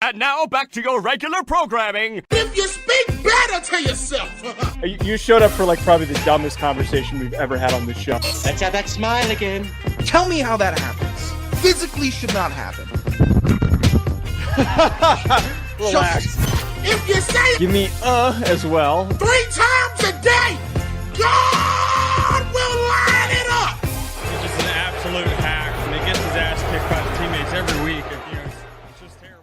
And now back to your regular programming. If you speak better to yourself. You showed up for probably the dumbest conversation we've ever had on this show. Let's have that smile again. Tell me how that happens. Physically should not happen. Relax. If you say it Give me as well. 3 times a day, God will line it up. He's just an absolute hack, and he gets his ass kicked by the teammates every week. It's just terrible.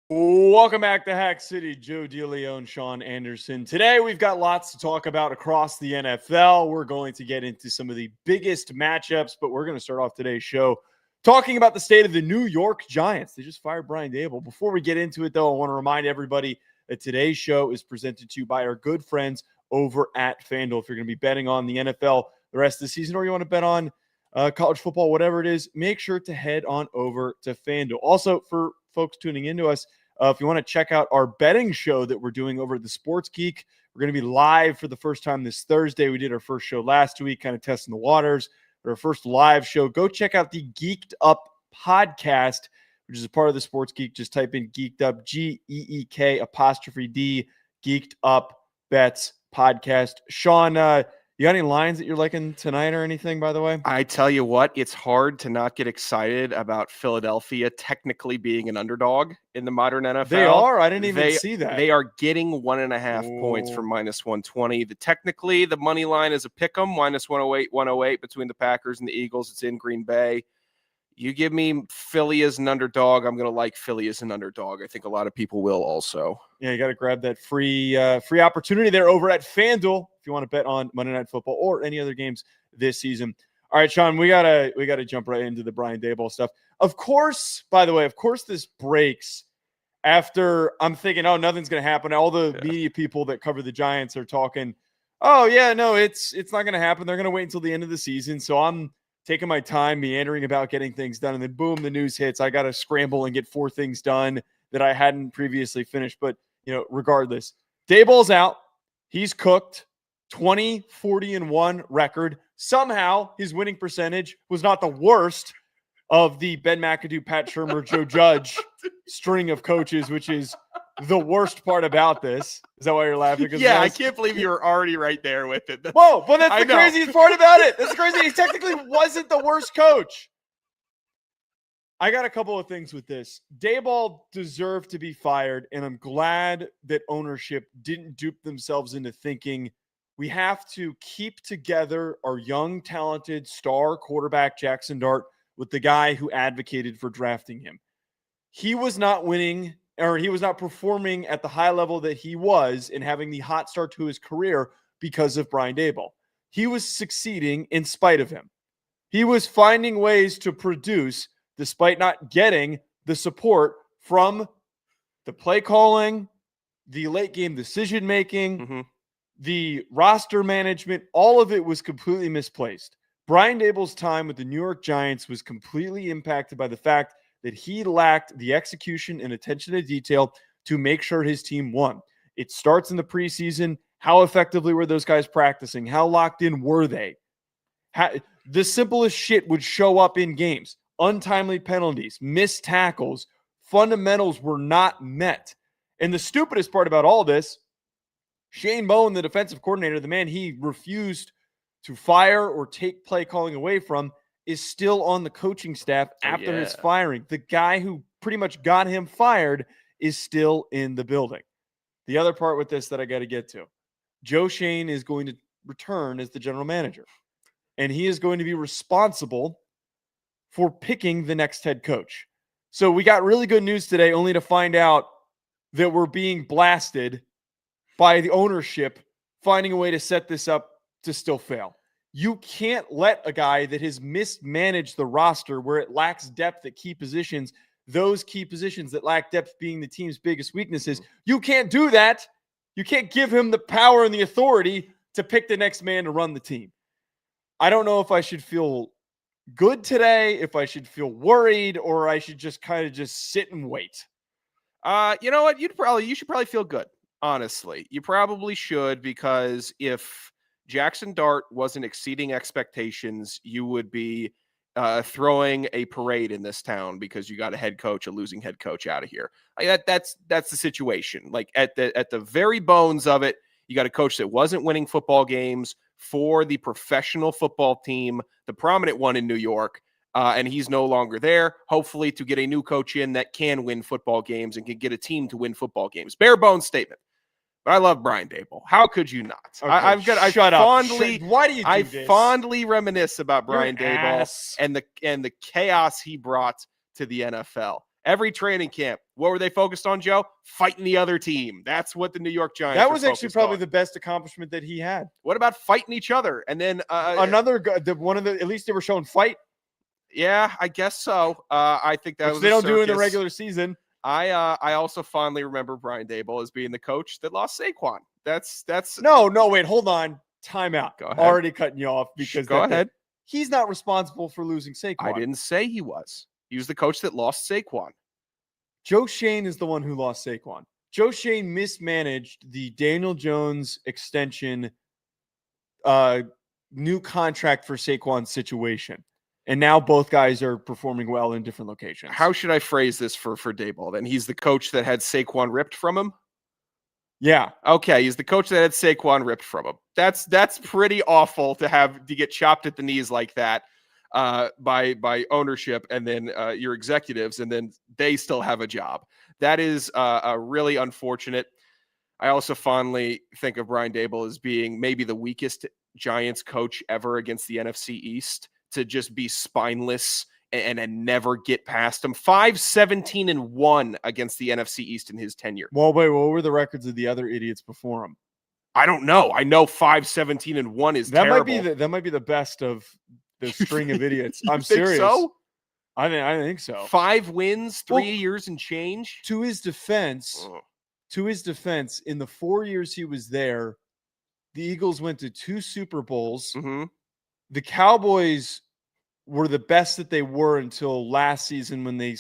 Welcome back to Hack City. Joe DeLeone, Sean Anderson. Today we've got lots to talk about across the NFL. We're going to get into some of the biggest matchups, but we're going to start off today's show talking about the state of the New York Giants. They just fired Brian Daboll. Before we get into it, though, I want to remind everybody that today's show is presented to you by our good friends over at FanDuel. If you're going to be betting on the NFL the rest of the season, or you want to bet on college football, whatever it is, make sure to head on over to FanDuel. Also, for folks tuning into us, if you want to check out our betting show that we're doing over at the Sports Geek, we're going to be live for the first time this Thursday. We did our first show last week, kind of testing the waters. Our first live show. Go check out the Geeked Up podcast, which is a part of the Sports Geek. Just type in Geeked Up, GEEK''D, Geeked Up Bets podcast. Sean, you got any lines that you're liking tonight or anything, by the way? I tell you what, it's hard to not get excited about Philadelphia technically being an underdog in the modern NFL. They are? I didn't even see that. They are getting 1.5 points from minus 120. Technically, the money line is a pick 'em, minus 108, 108 between the Packers and the Eagles. It's in Green Bay. You give me Philly as an underdog, I'm going to like Philly as an underdog. I think a lot of people will also. Yeah, you got to grab that free opportunity there over at FanDuel if you want to bet on Monday Night Football or any other games this season. All right, Sean, we gotta jump right into the Brian Daboll stuff. Of course, by the way, this breaks after I'm thinking, oh, nothing's going to happen. All the media people that cover the Giants are talking, oh, yeah, no, it's not going to happen. They're going to wait until the end of the season. So I'm taking my time, meandering about getting things done, and then boom, the news hits. I got to scramble and get 4 things done that I hadn't previously finished. But, regardless, Daboll's out. He's cooked. 20-40-1 record. Somehow his winning percentage was not the worst of the Ben McAdoo, Pat Shurmur, Joe Judge string of coaches, which is the worst part about this. Is that why you're laughing? Yeah, I can't believe you were already right there with it. Whoa, but that's the craziest part about it. That's crazy. He technically wasn't the worst coach. I got a couple of things with this. Daboll deserved to be fired, and I'm glad that ownership didn't dupe themselves into thinking we have to keep together our young, talented star quarterback, Jackson Dart, with the guy who advocated for drafting him. He was not winning, or he was not performing at the high level that he was and having the hot start to his career because of Brian Daboll. He was succeeding in spite of him. He was finding ways to produce despite not getting the support from the play calling, the late game decision making, the roster management. All of it was completely misplaced. Brian Daboll's time with the New York Giants was completely impacted by the fact that he lacked the execution and attention to detail to make sure his team won. It starts in the preseason. How effectively were those guys practicing? How locked in were they? The simplest shit would show up in games. Untimely penalties, missed tackles, fundamentals were not met. And the stupidest part about all this, Shane Bowen, the defensive coordinator, the man he refused to fire or take play calling away from, is still on the coaching staff after his firing. The guy who pretty much got him fired is still in the building. The other part with this that I got to get to, Joe Shane is going to return as the general manager, and he is going to be responsible for picking the next head coach. So we got really good news today, only to find out that we're being blasted by the ownership finding a way to set this up to still fail. You can't let a guy that has mismanaged the roster where it lacks depth at key positions, those key positions that lack depth being the team's biggest weaknesses, you can't do that. You can't give him the power and the authority to pick the next man to run the team. I don't know if I should feel good today, if I should feel worried, or I should just kind of just sit and wait. You know what? You should probably feel good. Honestly, you probably should, because if Jackson Dart wasn't exceeding expectations, you would be throwing a parade in this town because you got a losing head coach out of here. Like that's the situation. Like at the very bones of it, you got a coach that wasn't winning football games for the professional football team, the prominent one in New York, and he's no longer there. Hopefully to get a new coach in that can win football games and can get a team to win football games. Bare bones statement. But I love Brian Daboll. How could you not? Okay, I shut up. fondly, Why do you do this? fondly reminisce about You're Brian an Daboll ass. and the chaos he brought to the NFL. Every training camp, what were they focused on, Joe? Fighting the other team. That's what the New York Giants. That was actually probably on. the best accomplishment that he had. What about fighting each other? And then At least they were showing fight. Yeah, I guess so. I think that Which was they a don't do in the circus. regular season. I also fondly remember Brian Daboll as being the coach that lost Saquon. That's No, wait, hold on. Timeout. Go ahead. Already cutting you off because Go ahead. He's not responsible for losing Saquon. I didn't say he was. He was the coach that lost Saquon. Joe Shane is the one who lost Saquon. Joe Shane mismanaged the Daniel Jones extension, new contract for Saquon situation. And now both guys are performing well in different locations. How should I phrase this for Daboll? Then he's the coach that had Saquon ripped from him. Yeah. Okay, he's the coach that had Saquon ripped from him. That's pretty awful to get chopped at the knees like that by ownership and then your executives, and then they still have a job. That is really unfortunate. I also fondly think of Brian Daboll as being maybe the weakest Giants coach ever against the NFC East, to just be spineless and never get past them. 5-17-1 against the NFC East in his tenure. Well, wait, what were the records of the other idiots before him? I don't know. I know 5-17-1 is terrible. That might be the best of the string of idiots. I'm think serious. so? I think so. 5 wins, 3 years and change. To his defense, in the 4 years he was there, the Eagles went to 2 Super Bowls. Mm-hmm. The Cowboys were the best that they were until last season when they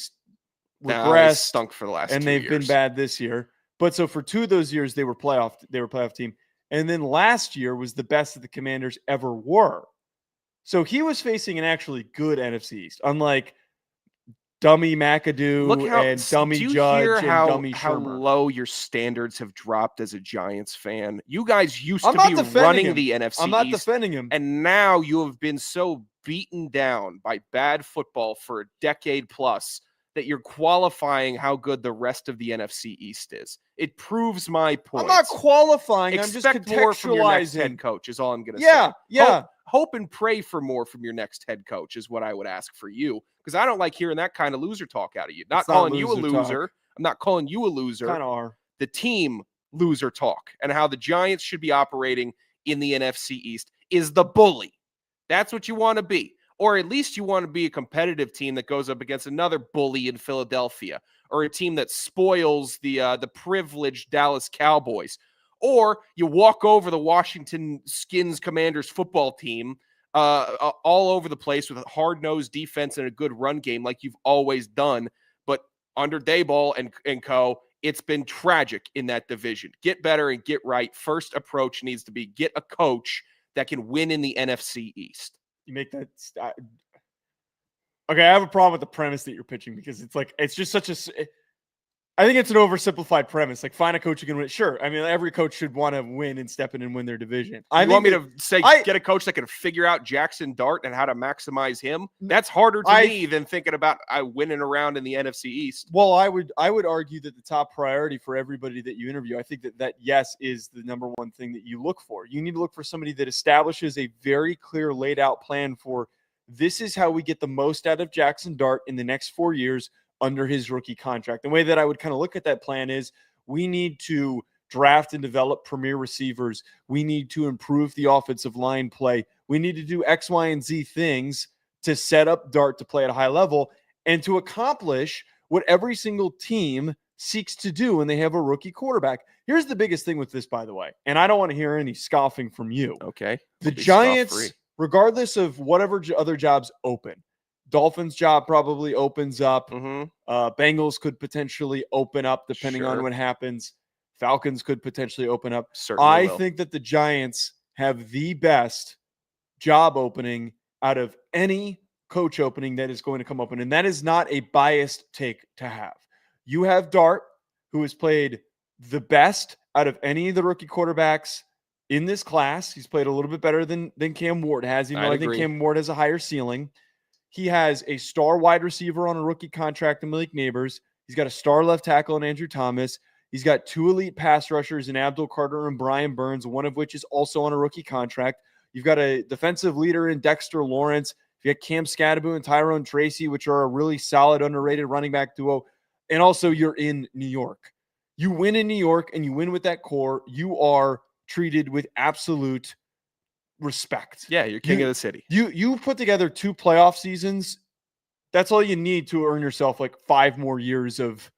regressed, stunk for the last and 2 they've years. been bad this year. But so for 2 of those years, they were playoff team. And then last year was the best that the Commanders ever were. So he was facing an actually good NFC East, unlike dummy McAdoo and dummy Judge and dummy how Shermer. low your standards have dropped as a Giants fan. You guys used to not be defending running him. the NFC I'm not East, defending him. and now you have been so beaten down by bad football for a decade plus that you're qualifying how good the rest of the NFC East is. It proves my point. I'm not qualifying. I'm just Expect more from your next contextualizing. head coach is all I'm going to say. Yeah. Hope and pray for more from your next head coach is what I would ask for you, because I don't like hearing that kind of loser talk out of you. Not calling you a loser. I'm not calling you a loser. Kind of are. The team loser talk and how the Giants should be operating in the NFC East is the bully. That's what you want to be. Or at least you want to be a competitive team that goes up against another bully in Philadelphia, or a team that spoils the privileged Dallas Cowboys. Or you walk over the Washington Skins Commanders football team all over the place with a hard-nosed defense and a good run game like you've always done. But under Daboll and co., it's been tragic in that division. Get better and get right. First approach needs to be get a coach that can win in the NFC East. You make that. Okay, I have a problem with the premise that you're pitching, because it's just such a. I think it's an oversimplified premise. Like, find a coach who can win. Sure, I mean, every coach should want to win and step in and win their division. You want me to say get a coach that can figure out Jackson Dart and how to maximize him? That's harder to me than thinking about winning around in the NFC East. Well, I would argue that the top priority for everybody that you interview, I think that yes is the number one thing that you look for. You need to look for somebody that establishes a very clear, laid out plan for, this is how we get the most out of Jackson Dart in the next 4 years under his rookie contract. The way that I would kind of look at that plan is, we need to draft and develop premier receivers. We need to improve the offensive line play. We need to do X, Y, and Z things to set up Dart to play at a high level and to accomplish what every single team seeks to do when they have a rookie quarterback. Here's the biggest thing with this, by the way, and I don't want to hear any scoffing from you. Okay. The Giants, regardless of whatever other jobs open, Dolphins job probably opens up. Bengals could potentially open up depending on what happens. Falcons could potentially open up. I think that the Giants have the best job opening out of any coach opening that is going to come open, and that is not a biased take to have. You have Dart, who has played the best out of any of the rookie quarterbacks in this class. He's played a little bit better than Cam Ward has, even though I think Cam Ward has a higher ceiling. He has a star wide receiver on a rookie contract in Malik Neighbors. He's got a star left tackle in Andrew Thomas. He's got 2 elite pass rushers in Abdul Carter and Brian Burns, one of which is also on a rookie contract. You've got a defensive leader in Dexter Lawrence. You got Cam Scadaboo and Tyrone Tracy, which are a really solid, underrated running back duo. And also you're in New York. You win in New York and you win with that core. You are treated with absolute respect. Yeah, you're king of the city. You put together 2 playoff seasons. That's all you need to earn yourself like 5 more years of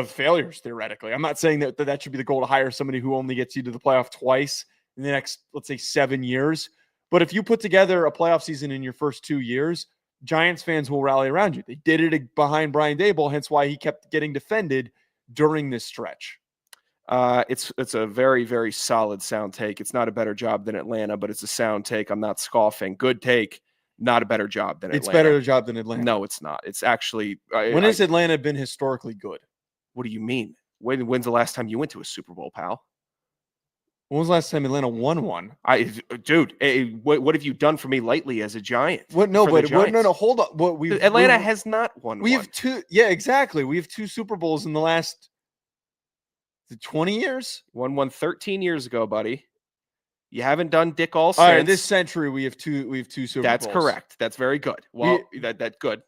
failures, theoretically. I'm not saying that should be the goal, to hire somebody who only gets you to the playoff twice in the next, let's say, 7 years. But if you put together a playoff season in your first 2 years, Giants fans will rally around you. They did it behind Brian Daboll, hence why he kept getting defended during this stretch. It's a very, very solid sound take. It's not a better job than Atlanta, but it's a sound take. I'm not scoffing. Good take. Not a better job than Atlanta. It's better job than Atlanta. No, it's not. It's actually. When has Atlanta been historically good? What do you mean? When's the last time you went to a Super Bowl, pal? When was the last time Atlanta won one? Dude, what have you done for me lately as a Giant? What? No, but no. Hold on. Atlanta has not won. We have 2. Yeah, exactly. We have 2 Super Bowls in the last 20 years. Won one 13 years ago, buddy. You haven't done Dick all since. All right, this century we have 2 Super Bowls. That's correct. That's very good. Well, that's good.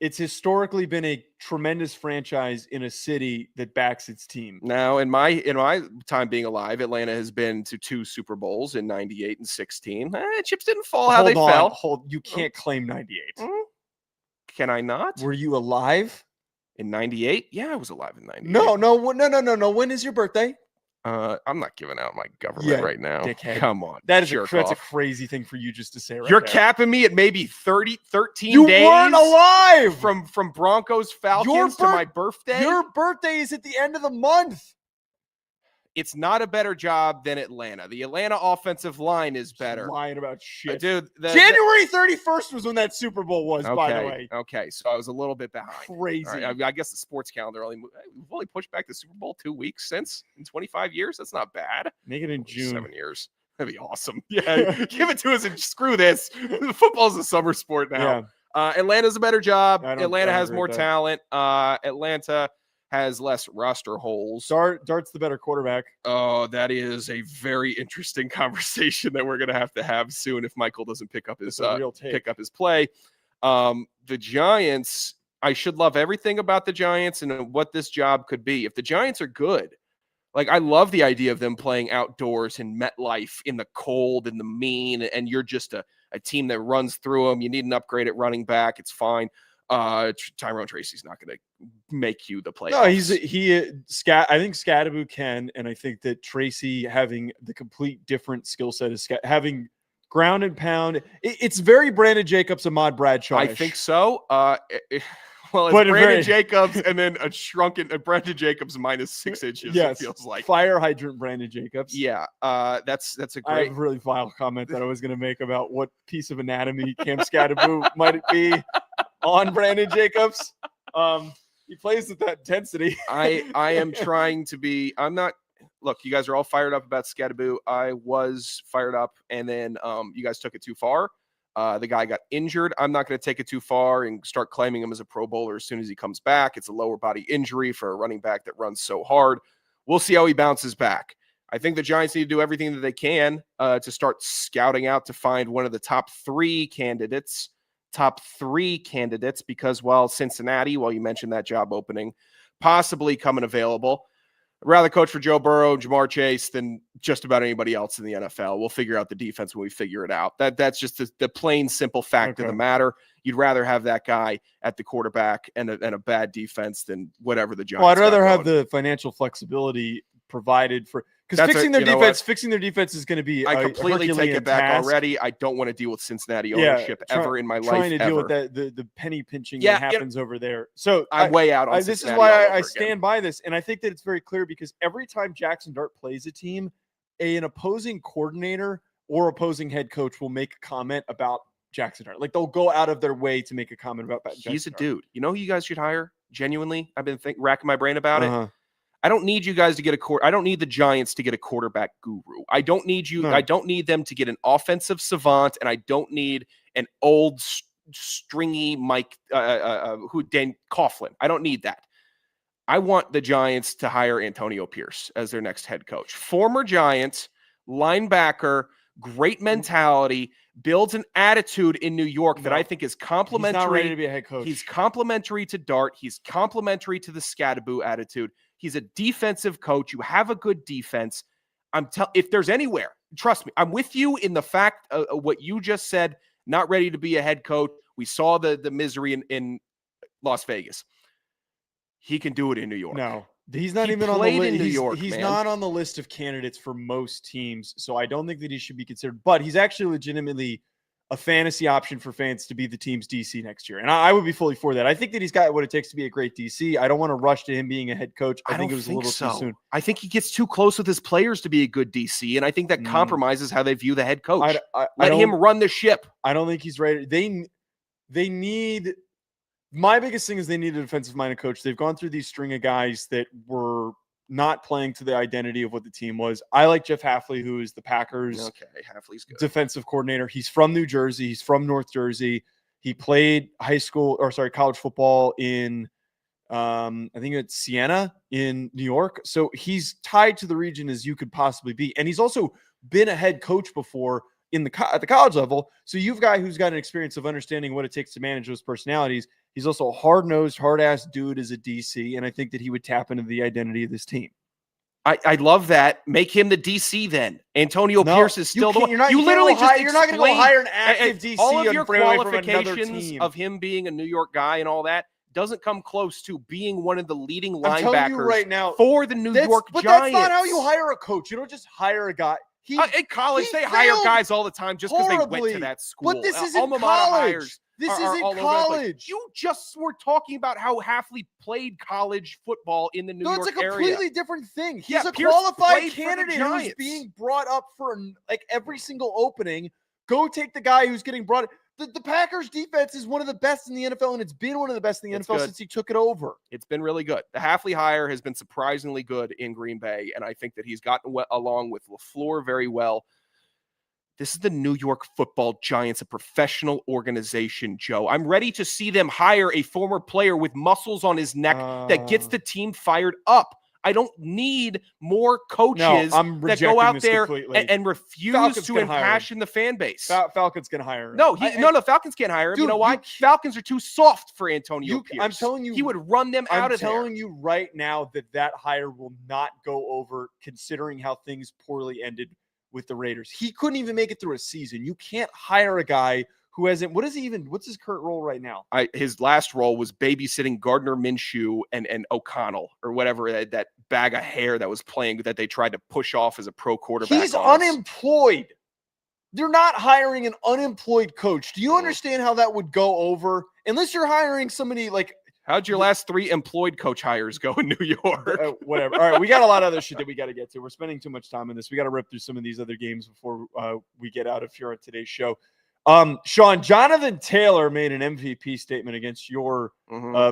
It's historically been a tremendous franchise in a city that backs its team. Now, in my time being alive, Atlanta has been to 2 Super Bowls in 98 and 16. Chips didn't fall how they fell. You can't claim 98. Can I not? Were you alive? In 98? Yeah, I was alive in 98. No. When is your birthday? I'm not giving out my government right now. Dickhead. Come on. That's a crazy thing for you just to say right You're there. capping me at maybe 13 days. You weren't alive! From Broncos Falcons to my birthday? Your birthday is at the end of the month. It's not a better job than Atlanta. The Atlanta offensive line is better. Lying about shit. Dude, January 31st was when that Super Bowl was, by the way. Okay, so I was a little bit behind. Crazy. Right, I guess the sports calendar we've only pushed back the Super Bowl 2 weeks since in 25 years. That's not bad. Make it in June. 7 years. That'd be awesome. Yeah, give it to us and screw this. Football's a summer sport now. Yeah. Atlanta's a better job. Atlanta has more talent. Atlanta has less roster holes. Dart's the better quarterback. Oh, that is a very interesting conversation that we're going to have soon if Michael doesn't pick up his play. The Giants, I should love everything about the Giants and what this job could be. If the Giants are good, like I love the idea of them playing outdoors in MetLife in the cold and the mean, and you're just a team that runs through them. You need an upgrade at running back. It's fine. Tyrone Tracy's not going to make you the playoffs. No, I think Scadaboo can, and I think that Tracy having the complete different skill set is having ground and pound. It's very Brandon Jacobs, Ahmad Bradshaw. I think so. Well, it's Brandon Jacobs and then a shrunken Brandon Jacobs minus 6 inches. Yes, it feels like fire hydrant Brandon Jacobs. Yeah, that's a great. I have a really vile comment that I was going to make about what piece of anatomy Cam Scadaboo might it be on Brandon Jacobs. He plays with that intensity. I am trying to be. I'm not. Look, you guys are all fired up about Scadaboo. I was fired up, and then you guys took it too far. The guy got injured. I'm not going to take it too far and start claiming him as a Pro Bowler as soon as he comes back. It's a lower body injury for a running back that runs so hard. We'll see how he bounces back. I think the Giants need to do everything that they can to start scouting out to find one of the top 3 candidates. Because while Cincinnati, you mentioned that job opening, possibly coming available, I'd rather coach for Joe Burrow, Jamar Chase than just about anybody else in the NFL. We'll figure out the defense when we figure it out. That's just the plain, simple fact of the matter. You'd rather have that guy at the quarterback and a bad defense than whatever the Giants. Well, I'd rather have the financial flexibility provided for because fixing their defense is going to be. I completely take it back already. I don't want to deal with Cincinnati ownership ever in my life. Trying to deal with the penny pinching that happens over there. So I'm way out on this is why I stand by this, and I think that it's very clear because every time Jackson Dart plays a team, an opposing coordinator or opposing head coach will make a comment about Jackson Dart. Like they'll go out of their way to make a comment about Jackson He's a Dart. dude. You know who you guys should hire? Genuinely, I've been racking my brain about it. Uh-huh. I don't need you guys to get I don't need the Giants to get a quarterback guru. I don't need you. No. I don't need them to get an offensive savant, and I don't need an old stringy Mike Dan Coughlin. I don't need that. I want the Giants to hire Antonio Pierce as their next head coach. Former Giants, linebacker, great mentality, builds an attitude in New York that I think is complementary. He's not ready to be a head coach. He's complementary to Dart. He's complementary to the Scadaboo attitude. He's a defensive coach. You have a good defense. If there's anywhere, trust me, I'm with you in the fact of what you just said, not ready to be a head coach. We saw the misery in Las Vegas. He can do it in New York. No, he's not He even on the played list. in New York, He's man. not on the list of candidates for most teams, so I don't think that he should be considered. But he's actually legitimately a fantasy option for fans to be the team's DC next year, and I would be fully for that. I think that he's got what it takes to be a great DC. I don't want to rush to him being a head coach. I think it was a little too soon. I think he gets too close with his players to be a good DC, and I think that compromises how they view the head coach. Let him run the ship. I don't think he's ready. They need. My biggest thing is they need a defensive-minded coach. They've gone through these string of guys that were not playing to the identity of what the team was. I like Jeff Hafley, who is the Packers Hafley's good. defensive coordinator. He's from New Jersey. He's from North Jersey. He played college football in, I think it's Siena in New York. So he's tied to the region as you could possibly be. And he's also been a head coach before at the college level. So you've got a guy who's got an experience of understanding what it takes to manage those personalities. He's also a hard-nosed, hard-ass dude as a DC, and I think that he would tap into the identity of this team. I love that. Make him the DC then. Antonio Pierce is still the one. You're not going to go hire an active DC. All of your qualifications of him being a New York guy and all that doesn't come close to being one of the leading I'm telling you linebackers right now, for the New York but Giants. That's not how you hire a coach. You don't just hire a guy. In college, they hire guys all the time just because they went to that school. But this isn't college. This isn't college. You just were talking about how Hafley played college football in the New York area. It's a completely different thing. He's a Pierce qualified played for the candidate who's Giants. being brought up for like every single opening. Go take the guy who's getting brought. The Packers defense is one of the best in the NFL, and it's been one of the best in the NFL since he took it over. It's been really good. The Hafley hire has been surprisingly good in Green Bay, and I think that he's gotten along with LaFleur very well. This is the New York Football Giants, a professional organization, Joe. I'm ready to see them hire a former player with muscles on his neck that gets the team fired up. I don't need more coaches that go out there and refuse to impassion the fan base. Falcons can hire him. No, Falcons can't hire him. Dude, you know why? Falcons are too soft for Antonio Pierce. I'm telling you, he would run them out of there. I'm telling you right now that hire will not go over, considering how things poorly ended with the Raiders. He couldn't even make it through a season. You can't hire a guy who hasn't. What's his current role right now? His last role was babysitting Gardner Minshew and O'Connell or whatever, that bag of hair that was playing that they tried to push off as a pro quarterback. He's unemployed. They're not hiring an unemployed coach. Do you understand how that would go over? Unless you're hiring somebody like. How'd your last 3 employed coach hires go in New York? Whatever. All right, we got a lot of other shit that we got to get to. We're spending too much time on this. We got to rip through some of these other games before we get out of here on today's show. Sean, Jonathan Taylor made an MVP statement against your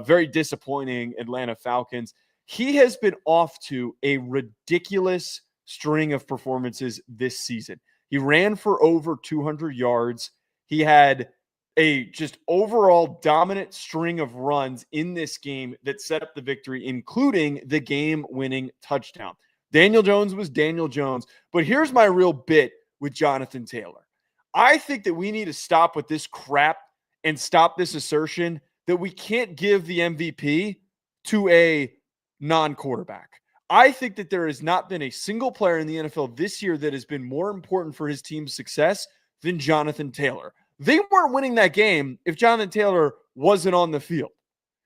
very disappointing Atlanta Falcons. He has been off to a ridiculous string of performances this season. He ran for over 200 yards. He had a just overall dominant string of runs in this game that set up the victory, including the game-winning touchdown. Daniel Jones was Daniel Jones. But here's my real bit with Jonathan Taylor. I think that we need to stop with this crap and stop this assertion that we can't give the MVP to a non-quarterback. I think that there has not been a single player in the NFL this year that has been more important for his team's success than Jonathan Taylor. They weren't winning that game if Jonathan Taylor wasn't on the field.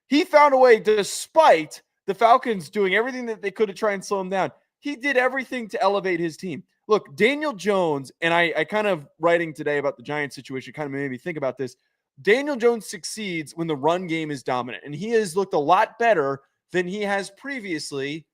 He found a way, despite the Falcons doing everything that they could to try and slow him down. He did everything to elevate his team. Look, Daniel Jones, and I kind of writing today about the Giants situation kind of made me think about this. Daniel Jones succeeds when the run game is dominant, and he has looked a lot better than he has previously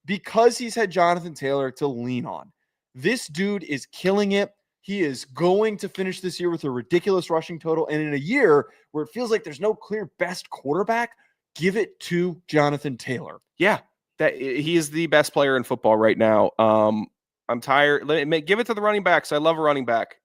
because he's had Jonathan Taylor to lean on. This dude is killing it. He is going to finish this year with a ridiculous rushing total. And in a year where it feels like there's no clear best quarterback, give it to Jonathan Taylor. Yeah, that he is the best player in football right now. I'm tired. Give it to the running backs. I love a running back.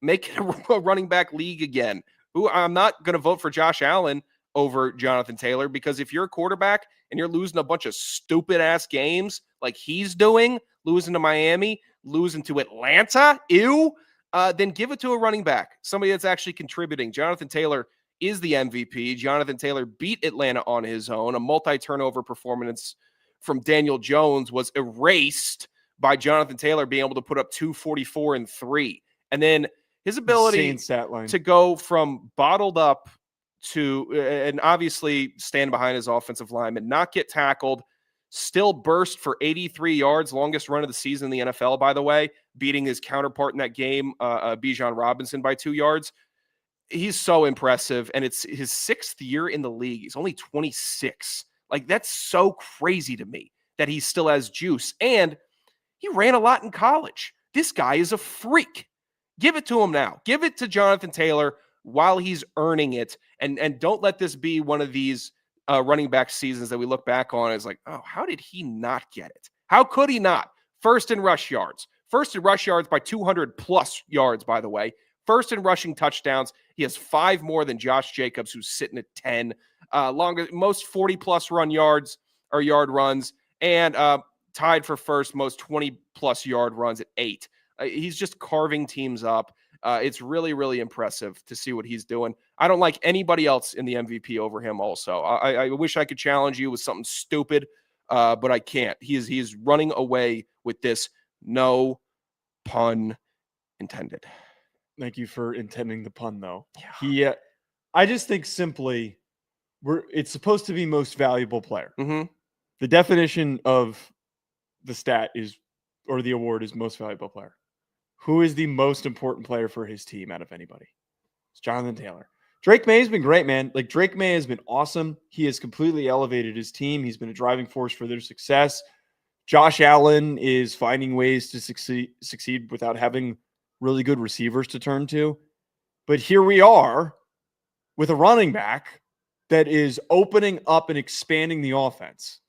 Make it a running back league again. I'm not going to vote for Josh Allen over Jonathan Taylor, because if you're a quarterback and you're losing a bunch of stupid ass games like he's doing, losing to Miami, losing to Atlanta, then give it to a running back, somebody that's actually contributing. Jonathan Taylor is the MVP. Jonathan Taylor beat Atlanta on his own. A multi-turnover performance from Daniel Jones was erased by Jonathan Taylor being able to put up 244 and 3. And then his ability to go from bottled up to, and obviously stand behind his offensive lineman, not get tackled, still burst for 83 yards, longest run of the season in the NFL, by the way, beating his counterpart in that game, Bijan Robinson, by 2 yards. He's so impressive, and it's his 6th year in the league. He's only 26. Like, that's so crazy to me that he still has juice, and he ran a lot in college. This guy is a freak. Give it to him now. Give it to Jonathan Taylor while he's earning it, and don't let this be one of these running back seasons that we look back on as like, oh, how did he not get it? How could he not? First in rush yards by 200 plus yards, by the way. First in rushing touchdowns. He has 5 more than Josh Jacobs, who's sitting at 10. Most 40-plus yard runs, and tied for first most 20-plus yard runs at 8. He's just carving teams up. It's really, really impressive to see what he's doing. I don't like anybody else in the MVP over him also. I wish I could challenge you with something stupid, but I can't. He's running away with this. No pun intended. Thank you for intending the pun, though. Yeah. I just think simply it's supposed to be most valuable player. Mm-hmm. The definition of the stat is, or the award is most valuable player. Who is the most important player for his team out of anybody? It's Jonathan Taylor. Drake Maye has been great, man. Like, Drake Maye has been awesome. He has completely elevated his team. He's been a driving force for their success. Josh Allen is finding ways to succeed without having really good receivers to turn to. But here we are with a running back that is opening up and expanding the offense.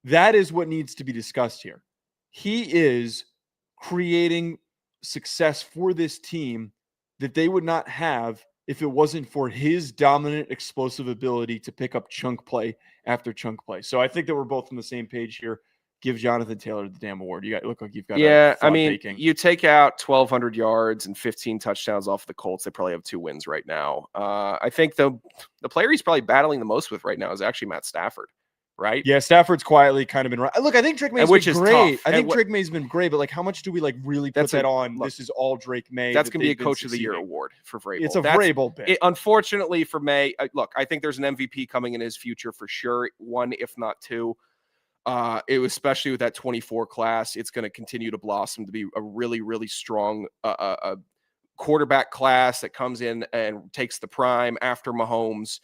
That is what needs to be discussed here. He is creating success for this team that they would not have if it wasn't for his dominant explosive ability to pick up chunk play after chunk play. So I think that we're both on the same page here. Give Jonathan Taylor the damn award. You look like you've got you take out 1,200 yards and 15 touchdowns off the Colts, they probably have 2 wins right now. I think the player he's probably battling the most with right now is actually Matt Stafford, right? Yeah, Stafford's quietly kind of been right. Look, I think Drake May's been great. Tough. I think Drake May's been great, but like, how much do we like really put that on? Look, this is all Drake Maye. That's going to be a Coach of the Year award for Vrabel. It's a Vrabel bit. Unfortunately for Maye, look, I think there's an MVP coming in his future for sure. 1, if not 2. It was, especially with that 24 class, it's going to continue to blossom to be a really, really strong quarterback class that comes in and takes the prime after Mahomes.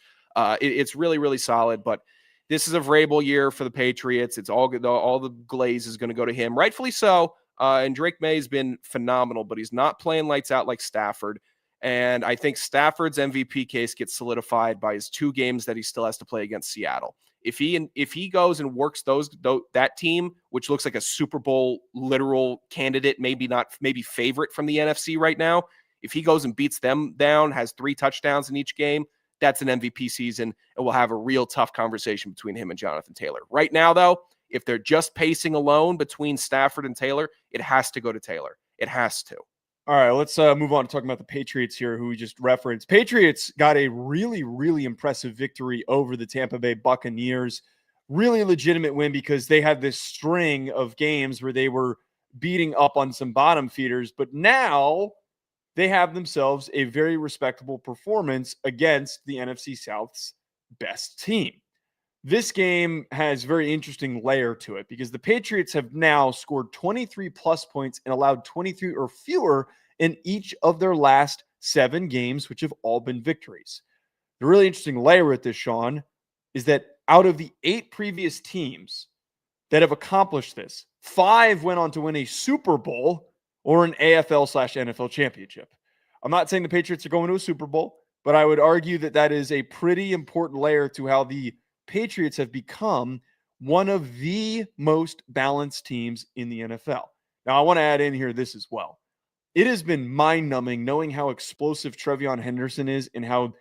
It's really, really solid, but this is a Vrabel year for the Patriots. It's all good. All the glaze is going to go to him, rightfully so. And Drake Maye has been phenomenal, but he's not playing lights out like Stafford. And I think Stafford's MVP case gets solidified by his 2 games that he still has to play against Seattle. If he goes and works that team, which looks like a Super Bowl literal candidate, maybe favorite from the NFC right now, if he goes and beats them down, has 3 touchdowns in each game, that's an MVP season, and we'll have a real tough conversation between him and Jonathan Taylor. Right now, though, if they're just pacing alone between Stafford and Taylor, it has to go to Taylor. It has to. All right, let's move on to talking about the Patriots here, who we just referenced. Patriots got a really, really impressive victory over the Tampa Bay Buccaneers. Really legitimate win because they had this string of games where they were beating up on some bottom feeders, but now they have themselves a very respectable performance against the NFC South's best team. This game has very interesting layer to it because the Patriots have now scored 23 plus points and allowed 23 or fewer in each of their last 7 games, which have all been victories. The really interesting layer with this, Sean, is that out of the 8 previous teams that have accomplished this, 5 went on to win a Super Bowl or an AFL/NFL championship. I'm not saying the Patriots are going to a Super Bowl, but I would argue that that is a pretty important layer to how the Patriots have become one of the most balanced teams in the NFL. Now, I want to add in here this as well. It has been mind-numbing knowing how explosive TreVeyon Henderson is and how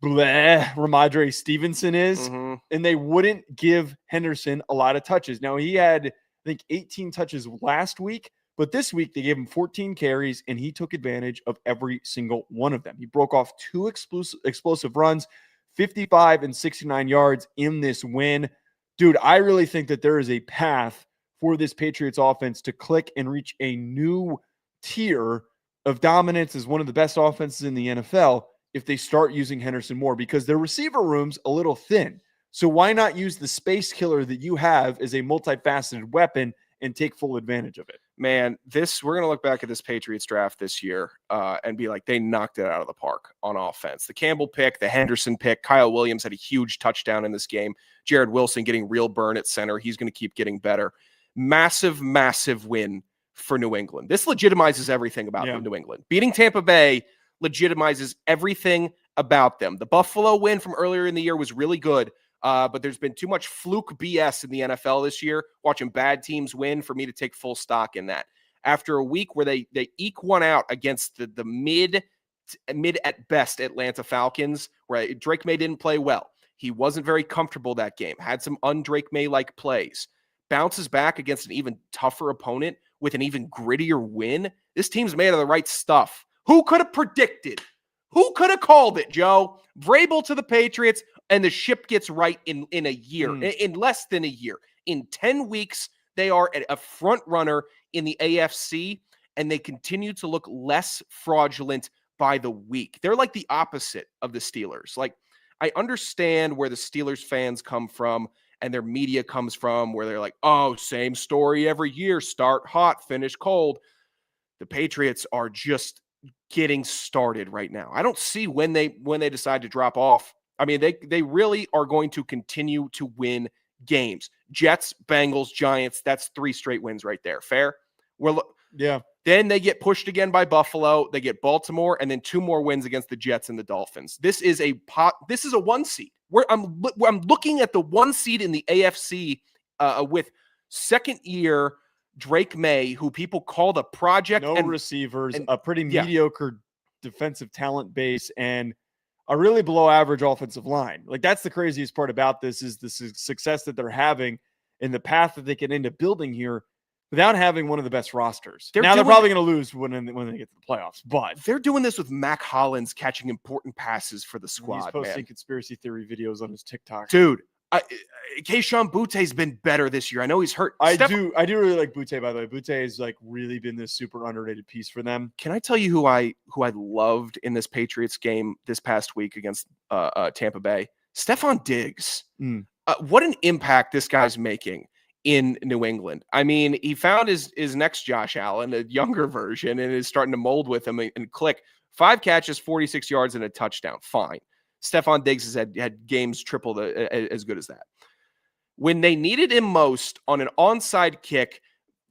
Ramondre Stevenson is, and they wouldn't give Henderson a lot of touches. Now, he had, I think, 18 touches last week, but this week they gave him 14 carries, and he took advantage of every single one of them. He broke off 2 explosive runs, 55 and 69 yards in this win. Dude, I really think that there is a path for this Patriots offense to click and reach a new tier of dominance as one of the best offenses in the NFL if they start using Henderson more, because their receiver room's a little thin. So why not use the space killer that you have as a multifaceted weapon and take full advantage of it? Man, we're going to look back at this Patriots draft this year and be like, they knocked it out of the park on offense. The Campbell pick, the Henderson pick, Kyle Williams had a huge touchdown in this game. Jared Wilson getting real burn at center. He's going to keep getting better. Massive, massive win for New England. This legitimizes everything about New England. Beating Tampa Bay legitimizes everything about them. The Buffalo win from earlier in the year was really good, but there's been too much fluke BS in the NFL this year, watching bad teams win, for me to take full stock in that. After a week where they eke one out against the mid at best Atlanta Falcons, where Drake Maye didn't play well. He wasn't very comfortable that game, had some un-Drake Maye-like plays. Bounces back against an even tougher opponent with an even grittier win. This team's made of the right stuff. Who could have predicted? Who could have called it, Joe? Vrabel to the Patriots, and the ship gets right in a year, in less than a year. In 10 weeks, they are a front runner in the AFC, and they continue to look less fraudulent by the week. They're like the opposite of the Steelers. Like, I understand where the Steelers fans come from and their media comes from, where they're like, oh, same story every year, start hot, finish cold. The Patriots are just getting started right now. I don't see when they decide to drop off. I mean, they really are going to continue to win games. Jets, Bengals, Giants, that's 3 straight wins right there. Fair? Yeah. Then they get pushed again by Buffalo. They get Baltimore, and then 2 more wins against the Jets and the Dolphins. This is a 1 seed. I'm looking at the 1 seed in the AFC with second-year Drake Maye, who people call the project. No receivers, a pretty mediocre defensive talent base, and a really below-average offensive line. Like, that's the craziest part about this, is the success that they're having and the path that they can end up building here without having one of the best rosters. They're probably going to lose when they get to the playoffs, but they're doing this with Mac Hollins catching important passes for the squad. He's posting conspiracy theory videos on his TikTok. Dude, Keyshawn Boute's been better this year. I know he's hurt. I do really like Butte, by the way. Butte has like really been this super underrated piece for them. Can I tell you who I loved in this Patriots game this past week against Tampa Bay? Stephon Diggs. What an impact this guy's making in New England. I mean, he found his next Josh Allen, a younger version, and is starting to mold with him and click. 5 catches, 46 yards, and a touchdown. Fine. Stephon Diggs has had games triple as good as that. When they needed him most on an onside kick,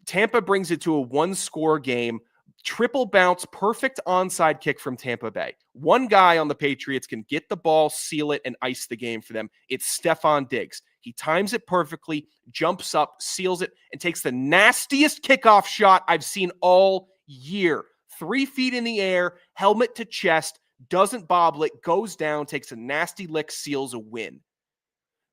Tampa brings it to a 1-score game. Triple bounce, perfect onside kick from Tampa Bay. One guy on the Patriots can get the ball, seal it, and ice the game for them. It's Stephon Diggs. He times it perfectly, jumps up, seals it, and takes the nastiest kickoff shot I've seen all year. 3 feet in the air, helmet to chest, doesn't bobble it, goes down, takes a nasty lick, seals a win.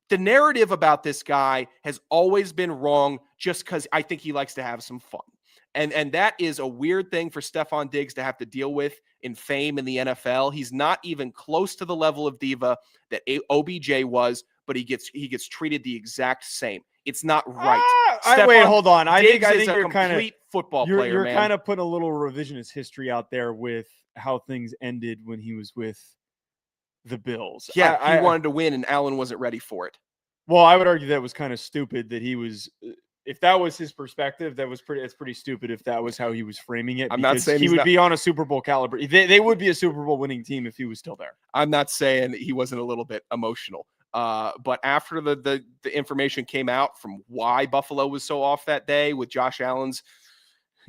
The narrative about this guy has always been wrong just because I think he likes to have some fun. And that is a weird thing for Stephon Diggs to have to deal with in fame in the NFL. He's not even close to the level of diva that OBJ was, but he gets treated the exact same. It's not right. Wait, hold on. I think you're kind of football player. You're kind of putting a little revisionist history out there with how things ended when he was with the Bills. Yeah, he wanted to win, and Allen wasn't ready for it. Well, I would argue that was kind of stupid that he was. If that was his perspective, it's pretty stupid if that was how he was framing it. I'm not saying he would be on a Super Bowl caliber. They would be a Super Bowl winning team if he was still there. I'm not saying he wasn't a little bit emotional. But after the information came out from why Buffalo was so off that day with Josh Allen's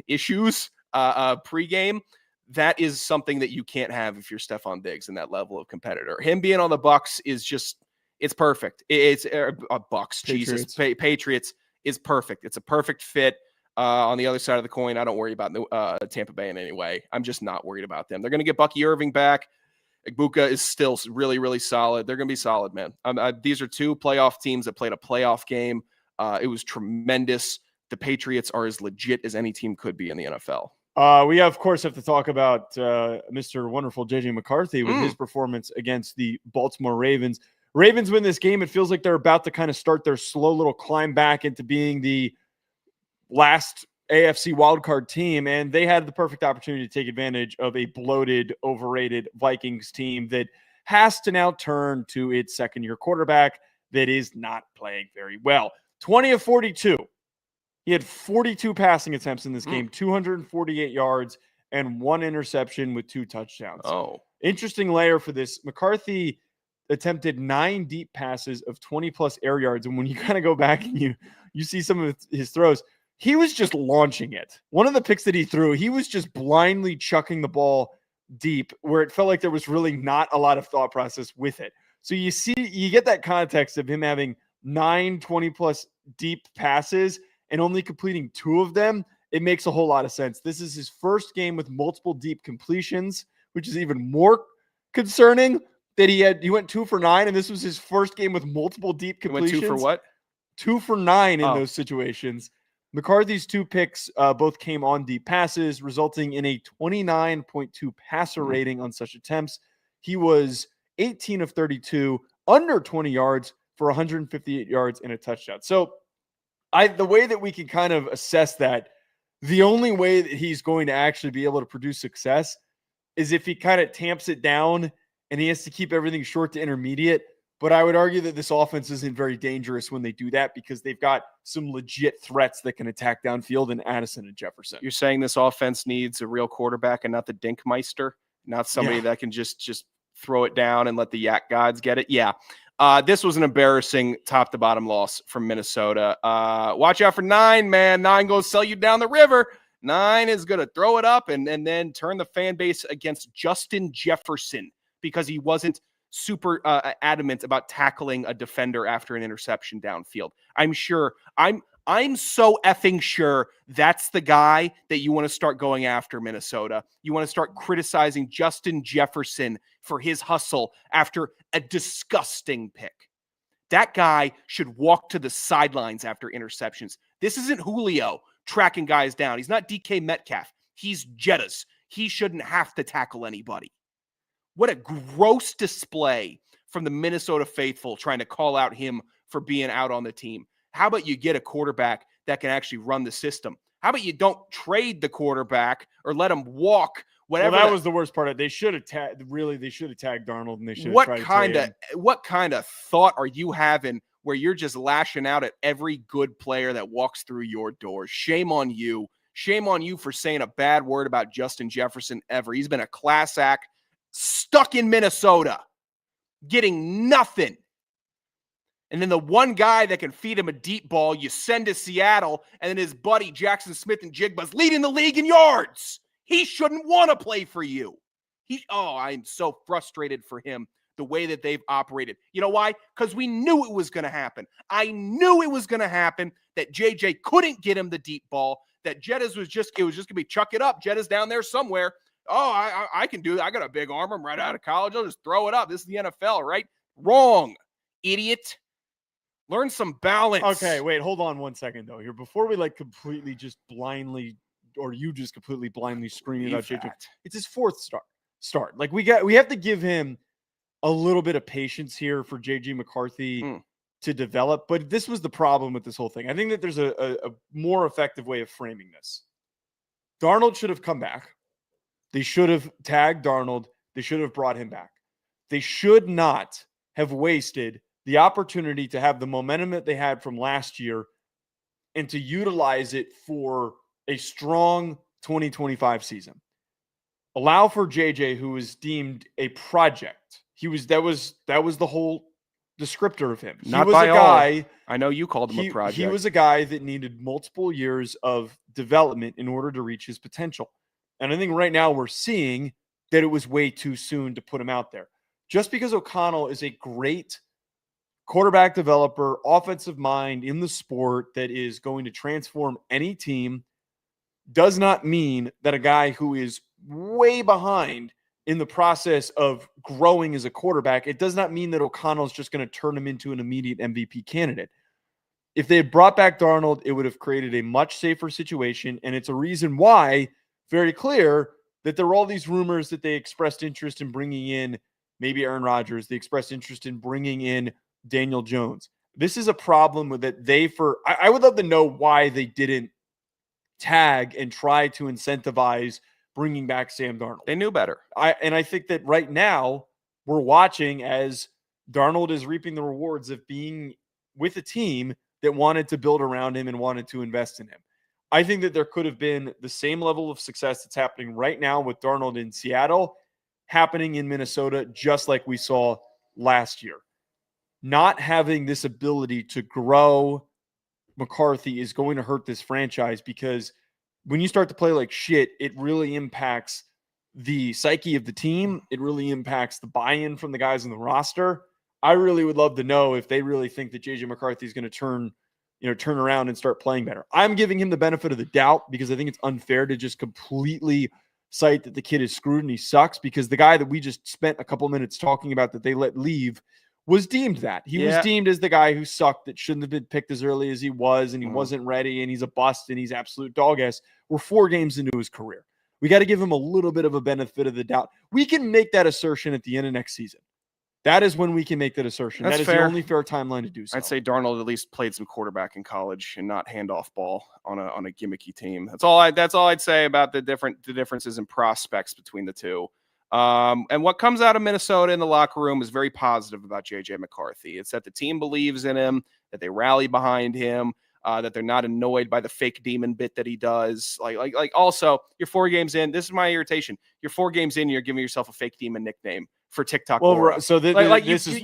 issues, pregame. That is something that you can't have if you're Stephon Diggs and that level of competitor. Him being on the Bucs is just, it's perfect. It's Bucs, Jesus, Patriots is perfect. It's a perfect fit. On the other side of the coin, I don't worry about Tampa Bay in any way. I'm just not worried about them. They're going to get Bucky Irving back. Igbuka is still really, really solid. They're going to be solid, man. These are two playoff teams that played a playoff game. It was tremendous. The Patriots are as legit as any team could be in the NFL. We, of course, have to talk about Mr. Wonderful JJ McCarthy with his performance against the Baltimore Ravens. Ravens win this game. It feels like they're about to kind of start their slow little climb back into being the last AFC wildcard team, and they had the perfect opportunity to take advantage of a bloated, overrated Vikings team that has to now turn to its second-year quarterback that is not playing very well. 20 of 42. He had 42 passing attempts in this game, 248 yards, and 1 interception with 2 touchdowns. Oh. Interesting layer for this. McCarthy attempted 9 deep passes of 20-plus air yards, and when you kind of go back and you see some of his throws, he was just launching it. One of the picks that he threw, he was just blindly chucking the ball deep where it felt like there was really not a lot of thought process with it. So you get that context of him having 9 20-plus deep passes and only completing 2 of them. It makes a whole lot of sense. This is his first game with multiple deep completions, which is even more concerning that he went 2 for 9, and this was his first game with multiple deep completions. He went 2 for what? 2 for 9 in those situations. McCarthy's 2 picks both came on deep passes, resulting in a 29.2 passer rating on such attempts. He was 18 of 32, under 20 yards for 158 yards and a touchdown. So the way that we can kind of assess that, the only way that he's going to actually be able to produce success is if he kind of tamps it down and he has to keep everything short to intermediate. But I would argue that this offense isn't very dangerous when they do that because they've got some legit threats that can attack downfield in Addison and Jefferson. You're saying this offense needs a real quarterback and not the Dinkmeister, not somebody that can just throw it down and let the yak gods get it? Yeah. This was an embarrassing top to bottom loss from Minnesota. Watch out for 9, man. 9 goes sell you down the river. 9 is going to throw it up and then turn the fan base against Justin Jefferson because he wasn't super adamant about tackling a defender after an interception downfield. I'm so effing sure that's the guy that you want to start going after, Minnesota. You want to start criticizing Justin Jefferson for his hustle after a disgusting pick. That guy should walk to the sidelines after interceptions. This isn't Julio tracking guys down. He's not DK Metcalf. He's Jettas. He shouldn't have to tackle anybody. What a gross display from the Minnesota faithful trying to call out him for being out on the team. How about you get a quarterback that can actually run the system? How about you don't trade the quarterback or let him walk? Whatever. Well, that was the worst part of it. They should have tagged Darnold, and they should have tried to trade him. What kind of thought are you having where you're just lashing out at every good player that walks through your doors? Shame on you. Shame on you for saying a bad word about Justin Jefferson ever. He's been a class act. Stuck in Minnesota, getting nothing. And then the one guy that can feed him a deep ball, you send to Seattle, and then his buddy Jackson Smith and Jigba's leading the league in yards. He shouldn't want to play for you. I'm so frustrated for him, the way that they've operated. You know why? Because we knew it was going to happen. I knew it was going to happen, that JJ couldn't get him the deep ball, that Jettas was just going to be chuck it up. Jettas down there somewhere. Oh, I can do that. I got a big arm. I'm right out of college. I'll just throw it up. This is the NFL, right? Wrong, idiot. Learn some balance. Okay, wait, hold on one second, though. Here, before we completely just blindly, or you just completely blindly screaming about JJ. It's his 4th start. We have to give him a little bit of patience here for JJ McCarthy to develop. But this was the problem with this whole thing. I think that there's a more effective way of framing this. Darnold should have come back. They should have tagged Darnold. They should have brought him back. They should not have wasted the opportunity to have the momentum that they had from last year and to utilize it for a strong 2025 season. Allow for JJ, who was deemed a project. That was the whole descriptor of him. Not by all. I know you called him a project. He was a guy that needed multiple years of development in order to reach his potential. And I think right now we're seeing that it was way too soon to put him out there. Just because O'Connell is a great quarterback developer, offensive mind in the sport that is going to transform any team does not mean that a guy who is way behind in the process of growing as a quarterback, it does not mean that O'Connell is just going to turn him into an immediate MVP candidate. If they had brought back Darnold, it would have created a much safer situation. And it's a reason why, very clear, that there were all these rumors that they expressed interest in bringing in maybe Aaron Rodgers. They expressed interest in bringing in Daniel Jones. This is a problem with that I would love to know why they didn't tag and try to incentivize bringing back Sam Darnold. They knew better. I think that right now we're watching as Darnold is reaping the rewards of being with a team that wanted to build around him and wanted to invest in him. I think that there could have been the same level of success that's happening right now with Darnold in Seattle happening in Minnesota, just like we saw last year. Not having this ability to grow McCarthy is going to hurt this franchise, because when you start to play like shit, it really impacts the psyche of the team. It really impacts the buy-in from the guys on the roster. I really would love to know if they really think that JJ McCarthy is going to turn around and start playing better. I'm giving him the benefit of the doubt because I think it's unfair to just completely cite that the kid is screwed and he sucks, because the guy that we just spent a couple minutes talking about that they let leave was deemed that. He was deemed as the guy who sucked, that shouldn't have been picked as early as he was, and he wasn't ready, and he's a bust, and he's absolute dog ass. We're 4 games into his career. We got to give him a little bit of a benefit of the doubt. We can make that assertion at the end of next season. That is when we can make that assertion. That's that is fair. the only fair timeline to do so. I'd say Darnold at least played some quarterback in college and not handoff ball on a gimmicky team. That's all I'd say about the differences in prospects between the two. And what comes out of Minnesota in the locker room is very positive about JJ McCarthy. It's that the team believes in him, that they rally behind him, that they're not annoyed by the fake demon bit that he does. Like also, you're 4 games in. This is my irritation. You're 4 games in, you're giving yourself a fake demon nickname for TikTok. Well, so this is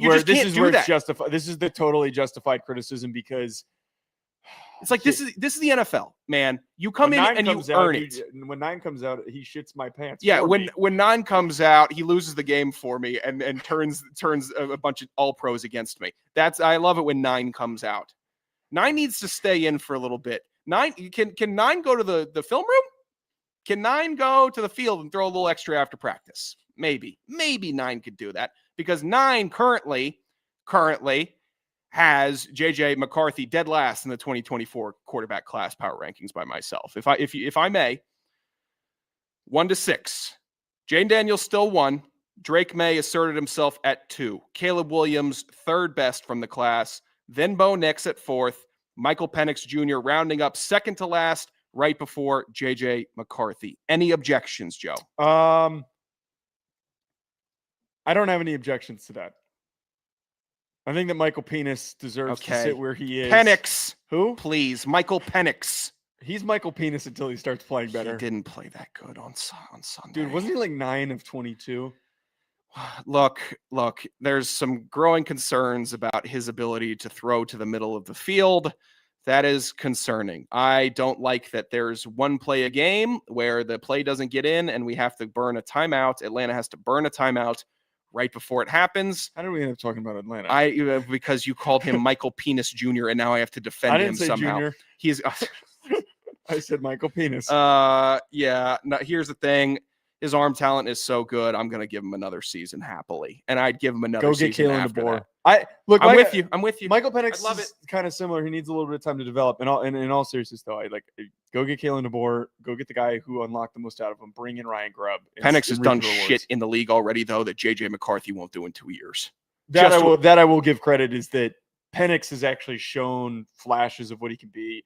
where it's justified. This is the totally justified criticism, because it's like this is the NFL, man. You come in and you earn it. When 9 comes out, he shits my pants. Yeah, when 9 comes out, he loses the game for me and turns a bunch of all pros against me. I love it when 9 comes out. 9 needs to stay in for a little bit. 9 can 9 go to the film room? Can 9 go to the field and throw a little extra after practice? Maybe 9 could do that, because 9 currently has JJ McCarthy dead last in the 2024 quarterback class power rankings by myself. If I may, 1 to 6. Jane Daniels still 1. Drake Maye asserted himself at 2. Caleb Williams, 3rd best from the class. Then Bo Nix at 4th. Michael Penix Jr. rounding up 2nd to last, right before JJ McCarthy. Any objections, Joe? I don't have any objections to that. I think that Michael Penix deserves to sit where he is. Penix. Who? Please. Michael Penix. He's Michael Penix until he starts playing better. He didn't play that good on Sunday. Dude, wasn't he like 9 of 22? Look, there's some growing concerns about his ability to throw to the middle of the field. That is concerning. I don't like that there's one play a game where the play doesn't get in and we have to burn a timeout. Atlanta has to burn a timeout right before it happens. How did we end up talking about Atlanta? Because you called him Michael Penis Jr. and now I have to defend him somehow. Junior. He's I said Michael Penis. Yeah. No, here's the thing. His arm talent is so good. I'm going to give him another season happily, and I'd give him another season after that. I'm with you. Michael Penix love is kind of similar. He needs a little bit of time to develop. In all seriousness, though, go get Kalen DeBoer. Go get the guy who unlocked the most out of him. Bring in Ryan Grubb. Penix has done shit in the league already, though, that JJ McCarthy won't do in 2 years. That I will give credit is that Penix has actually shown flashes of what he can be.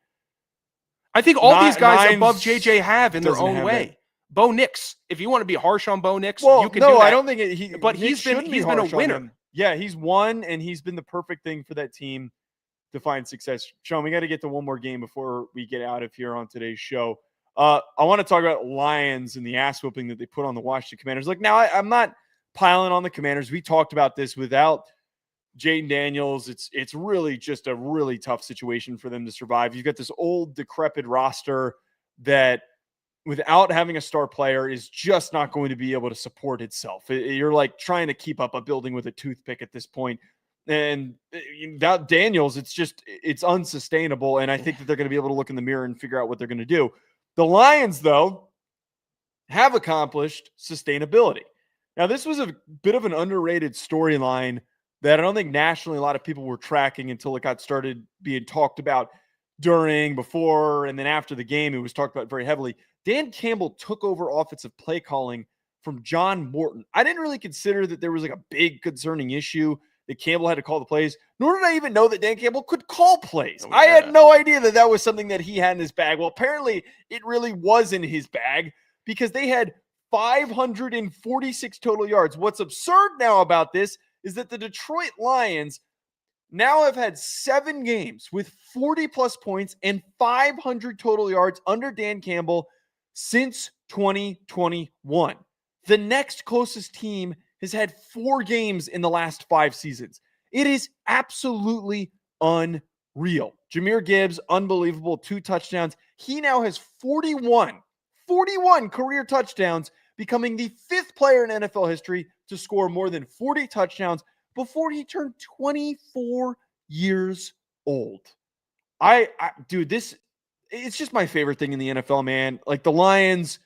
I think all these guys above JJ have in their own way. That. Bo Nix, if you want to be harsh on Bo Nix, you can do that. I don't think it. But he's been a winner. Yeah, he's won, and he's been the perfect thing for that team to find success. Sean, we got to get to one more game before we get out of here on today's show. I want to talk about Lions and the ass whooping that they put on the Washington Commanders. Look, now I'm not piling on the Commanders. We talked about this without Jaden Daniels. It's really just a really tough situation for them to survive. You've got this old, decrepit roster that without having a star player is just not going to be able to support itself. You're like trying to keep up a building with a toothpick at this point. And without Daniels, it's unsustainable. And I think that they're going to be able to look in the mirror and figure out what they're going to do. The Lions, though, have accomplished sustainability. Now, this was a bit of an underrated storyline that I don't think nationally a lot of people were tracking until it got started being talked about during, before, and then after the game. It was talked about very heavily. Dan Campbell took over offensive play calling from John Morton. I didn't really consider that there was like a big concerning issue that Campbell had to call the plays, nor did I even know that Dan Campbell could call plays. Oh, yeah. I had no idea that that was something that he had in his bag. Well, apparently it really was in his bag because they had 546 total yards. What's absurd now about this is that the Detroit Lions now have had 7 games with 40-plus points and 500 total yards under Dan Campbell since 2021. The next closest team has had 4 games in the last 5 seasons. It is absolutely unreal. Jahmyr Gibbs, unbelievable, 2 touchdowns. He now has 41 career touchdowns, becoming the 5th player in NFL history to score more than 40 touchdowns before he turned 24 years old. Dude, it's just my favorite thing in the NFL, man. Like the Lions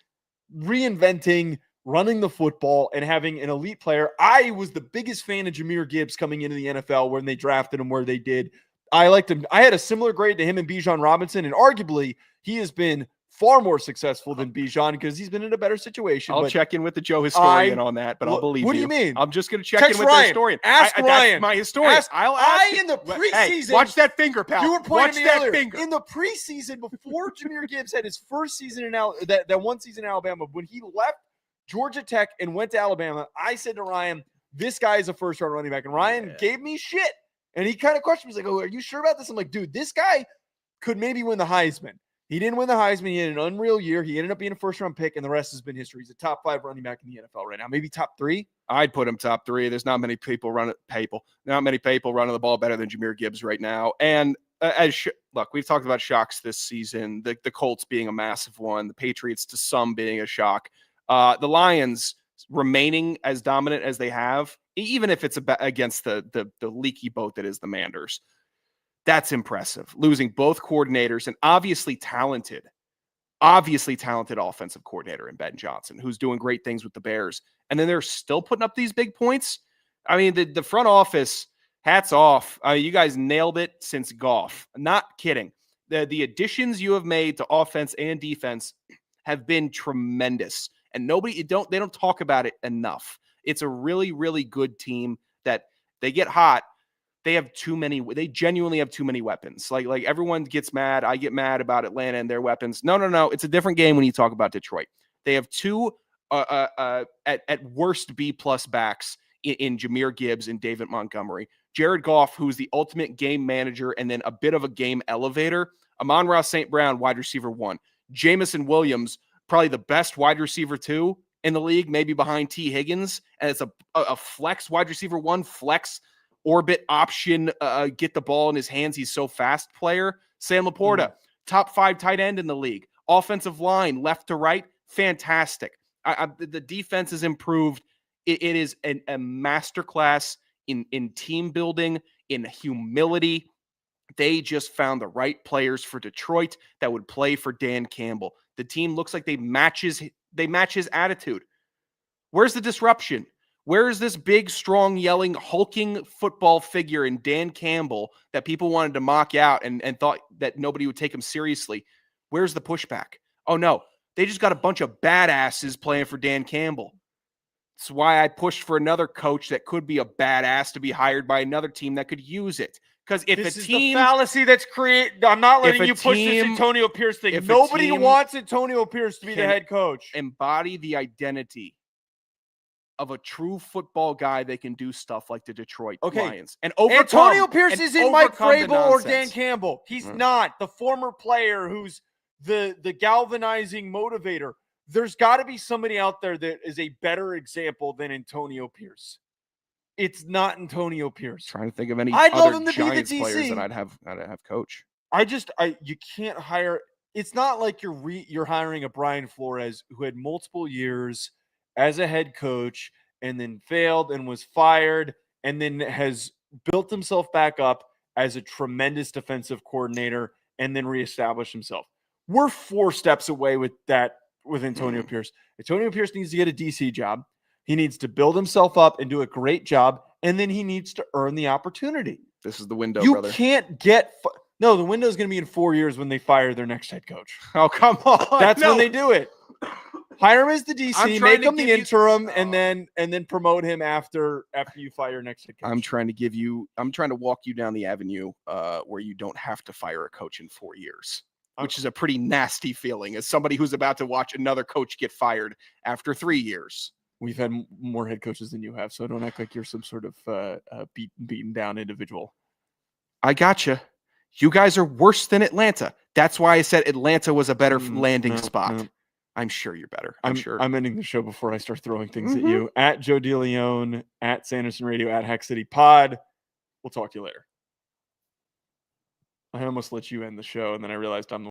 reinventing running the football and having an elite player. I was the biggest fan of Jahmyr Gibbs coming into the NFL when they drafted him where they did. I liked him. I had a similar grade to him and Bijan Robinson, and arguably he has been far more successful than Bijan because he's been in a better situation. I'll check in with the Joe historian on that, but I'll believe you. What do you mean? I'm just going to check Text in with Ryan. the historian. Ask Ryan. That's my historian. I'll ask in the preseason. Hey, watch that finger, pal. You were pointing watch at me that earlier. finger. In the preseason, before Jahmyr Gibbs had his first season in that one season in Alabama, when he left Georgia Tech and went to Alabama, I said to Ryan, this guy is a first-round running back. And Ryan gave me shit. And he kind of questioned me. He's like, oh, are you sure about this? I'm like, dude, this guy could maybe win the Heisman. He didn't win the Heisman. He had an unreal year. He ended up being a first-round pick, and the rest has been history. He's a top 5 running back in the NFL right now. Maybe top 3. I'd put him top 3. There's not many people running the ball better than Jahmyr Gibbs right now. And look, we've talked about shocks this season. The Colts being a massive one, the Patriots to some being a shock. The Lions remaining as dominant as they have, even if it's against the leaky boat that is the Manders. That's impressive. Losing both coordinators and obviously talented offensive coordinator in Ben Johnson, who's doing great things with the Bears. And then they're still putting up these big points. I mean, the front office, hats off. You guys nailed it since Goff. Not kidding. The additions you have made to offense and defense have been tremendous. And they don't talk about it enough. It's a really, really good team that they get hot. They genuinely have too many weapons. Like everyone gets mad. I get mad about Atlanta and their weapons. No. It's a different game when you talk about Detroit. They have 2 at worst B+ backs in Jahmyr Gibbs and David Montgomery. Jared Goff, who's the ultimate game manager and then a bit of a game elevator. Amon-Ra St. Brown, wide receiver 1. Jamison Williams, probably the best wide receiver 2 in the league, maybe behind T. Higgins. And it's a flex wide receiver 1, flex orbit option, get the ball in his hands. He's so fast player. Sam Laporta, top 5 tight end in the league. Offensive line, left to right, fantastic. The defense is improved. It is a masterclass in team building, in humility. They just found the right players for Detroit that would play for Dan Campbell. The team looks like they match his attitude. Where's the disruption? Where is this big, strong, yelling, hulking football figure in Dan Campbell that people wanted to mock out and thought that nobody would take him seriously? Where's the pushback? Oh, no. They just got a bunch of badasses playing for Dan Campbell. That's why I pushed for another coach that could be a badass to be hired by another team that could use it. Because if this a is team... the fallacy that's created. I'm not letting you push this team- Antonio Pierce thing. if a Nobody team wants Antonio Pierce to be the can head coach. embody the identity of a true football guy, they can do stuff like the Detroit Lions. And Antonio Pierce isn't Mike Vrabel or Dan nonsense. Campbell. He's not the former player who's the galvanizing motivator. There's got to be somebody out there that is a better example than Antonio Pierce. It's not Antonio Pierce. Trying to think of any I'd love other him to be the Giants players DC. that I'd have coach. You can't hire. it's not like you're hiring a Brian Flores who had multiple years as a head coach and then failed and was fired and then has built himself back up as a tremendous defensive coordinator and then reestablished himself. We're 4 steps away with that with Antonio Pierce. Antonio Pierce needs to get a DC job. He needs to build himself up and do a great job, and then he needs to earn the opportunity. This is the window, You brother. can't get no, the window is going to be in 4 years when they fire their next head coach. Oh, come on. That's No. when they do it. Hire him as the I'm DC, trying make to him the give you- interim, and then promote him after you fire your next head coach. I'm trying to walk you down the avenue where you don't have to fire a coach in 4 years, which is a pretty nasty feeling as somebody who's about to watch another coach get fired after 3 years. We've had more head coaches than you have, so don't act like you're some sort of beaten down individual. I gotcha. You guys are worse than Atlanta. That's why I said Atlanta was a better landing spot. No. I'm sure you're better. I'm sure. I'm ending the show before I start throwing things at you. At Joe DeLeone, at Sanderson Radio, at Hack City Pod. We'll talk to you later. I almost let you end the show, and then I realized I'm the